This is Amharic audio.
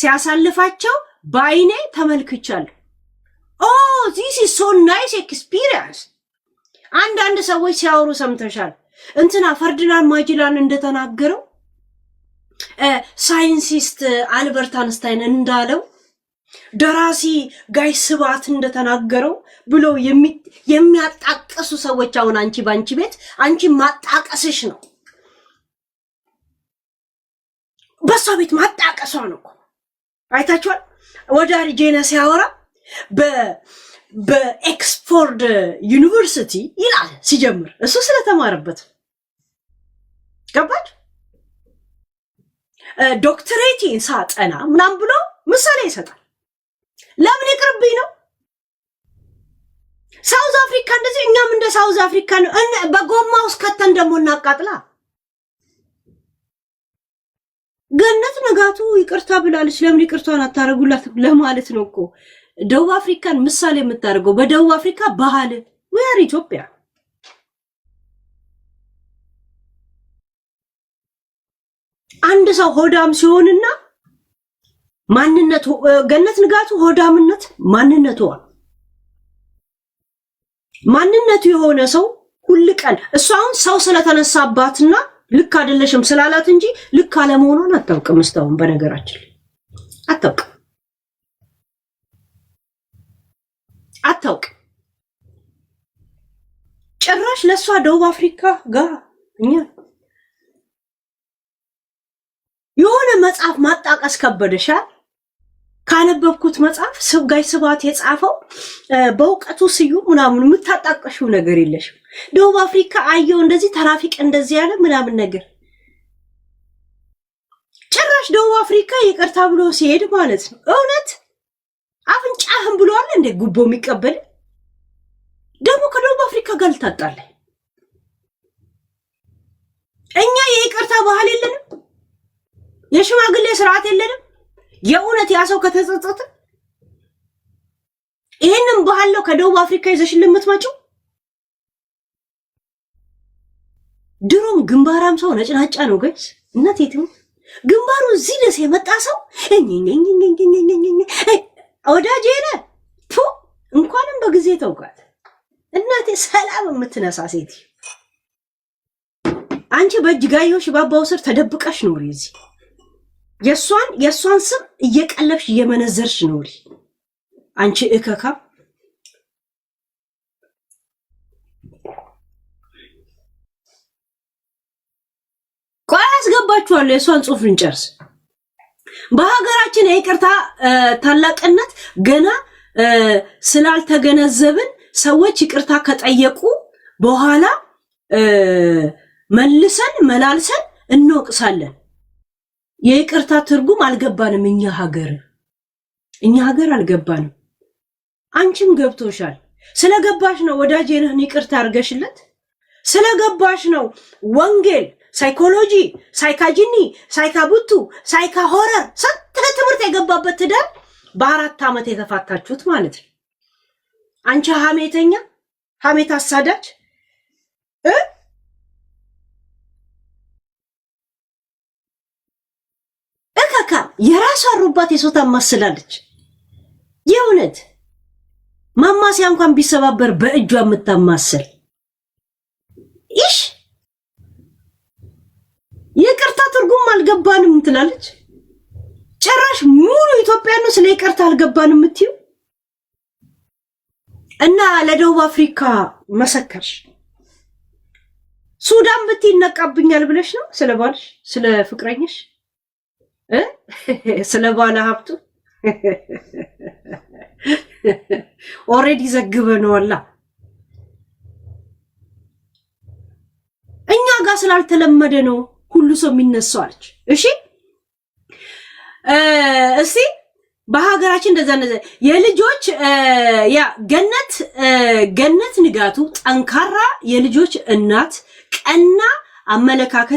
ሲያሳልፋቸው ባይኔ ተመልክቻለሁ። this is so nice experience። አንዳንድ ሰዎች ሲያወሩ ሰምተሻል? እንትና ፈርዲናንድ ማጅላን እንደተናገረው ሳይንቲስት አልበርት አንስታይን እንዳለው ደራሲ ጋይ ስብሐት እንደተናገረው ብሎ የሚያጣቀሱ ሰዎች አሁን አንቺ ባንቺ ቤት አንቺ ማጣቀስሽ ነው። በሷ ቤት ማጣቀሷ ነው። አይታችኋል? ወዳሪ ጄና ሲያወራ በኤክስፎርድ ዩኒቨርሲቲ ይላል ሲጀምር እሱ ስለተማረበት ገባች። ዶክተሬቲን ሳጠና ምናምን ብሎ ምሳሌ ይሰጣል። ለምን ይቅርብኝ ነው። ሳውዝ አፍሪካ እንደዚህ እኛም እንደ ሳውዝ አፍሪካ ነው በጎማ ውስጥ ከተን ደግሞ እናቃጥላ። ገነት ንጋቱ ይቅርታ ብላለች። ለምን ይቅርታን አታረጉላት ለማለት ነው እኮ ደቡብ አፍሪካን ምሳሌ የምታደርገው። በደቡብ አፍሪካ ባህል ወያሪ ኢትዮጵያ አንድ ሰው ሆዳም ሲሆንና ማንነቱ ገነት ንጋቱ ሆዳምነት ማንነቱ የሆነ ሰው ሁሉ ቀን እሷ አሁን ሰው ስለተነሳባትና ልክ አይደለሽም ስላላት እንጂ ልክ አለመሆኗን አታውቅም። እስካሁን በነገራችን አታውቅም። ጭራሽ ለሷ ደቡብ አፍሪካ ጋር እኛ የሆነ መጽሐፍ ማጣቀስ ከበደሻል። ካነበብኩት መጽሐፍ ጋይ ስብሐት የጻፈው በእውቀቱ ስዩም ምናምን የምታጣቀሽው ነገር የለሽም። ደቡብ አፍሪካ አየው እንደዚህ ትራፊክ እንደዚህ ያለ ምናምን ነገር ጭራሽ ደቡብ አፍሪካ ይቅርታ ብሎ ሲሄድ ማለት ነው። እውነት አፍንጫህም ብሏል እንደ ጉቦ የሚቀበል ደግሞ ከደቡብ አፍሪካ ጋር ልታጣለ። እኛ የይቅርታ ባህል የለንም፣ የሽማግሌ ስርዓት የለንም። የእውነት ያ ሰው ከተጸጸተ ይሄንን ባህል ነው ከደቡብ አፍሪካ ይዘሽልን የምትመጪው። ድሮም ግንባራም ሰው ነጭናጫ ነው ጋይስ። እናቴ ትሙ ግንባሩ እዚህ ድረስ የመጣ ሰው ወዳጄ ነህ እንኳንም በጊዜ ተውቃት እናቴ ሰላም የምትነሳ ሴት። አንቺ በእጅጋየሁ ሽባባው ስር ተደብቀሽ ኖሪ። እዚህ የሷን ስም እየቀለብሽ እየመነዘርሽ ኖሪ። አንቺ እከካ ቆይ አስገባችኋለሁ። የሷን ጽሑፍ እንጨርስ። በሀገራችን የይቅርታ ታላቅነት ገና ስላልተገነዘብን ሰዎች ይቅርታ ከጠየቁ በኋላ መልሰን መላልሰን እንወቅሳለን። የይቅርታ ትርጉም አልገባንም። እኛ ሀገር አልገባንም። አንቺም ገብቶሻል። ስለገባሽ ነው ወዳጄ ነህ ይቅርታ አርገሽለት። ስለገባሽ ነው ወንጌል፣ ሳይኮሎጂ፣ ሳይካጂኒ፣ ሳይካቡቱ፣ ሳይካ ሆረር ሰንተ ትምህርት የገባበት ትዳር በ4 ዓመት የተፋታችሁት ማለት ነው። አንቺ ሐሜተኛ፣ ሐሜት አሳዳጅ እከካ የራሷ ሩባት የሶታ ማስላለች። የእውነት ማማሲያ እንኳን ቢሰባበር በእጇ የምታማስል ኢሽ ይቅርታ ትርጉም አልገባንም ትላለች። ጭራሽ ሙሉ ኢትዮጵያ ነው ስለ ይቅርታ አልገባንም የምትዩ እና ለደቡብ አፍሪካ መሰከርሽ። ሱዳን ብትይነቃብኛል ብለሽ ነው ስለባልሽ፣ ስለ ፍቅረኝሽ፣ ስለ ባለ ሀብቱ ኦሬዲ ዘግበነዋላ። እኛ ጋር ስላልተለመደ ነው ሁሉ ሰው የሚነሳው አለች። እሺ እስቲ በሀገራችን እንደዛ የልጆች ያ ገነት ንጋቱ ጠንካራ የልጆች እናት፣ ቀና አመለካከት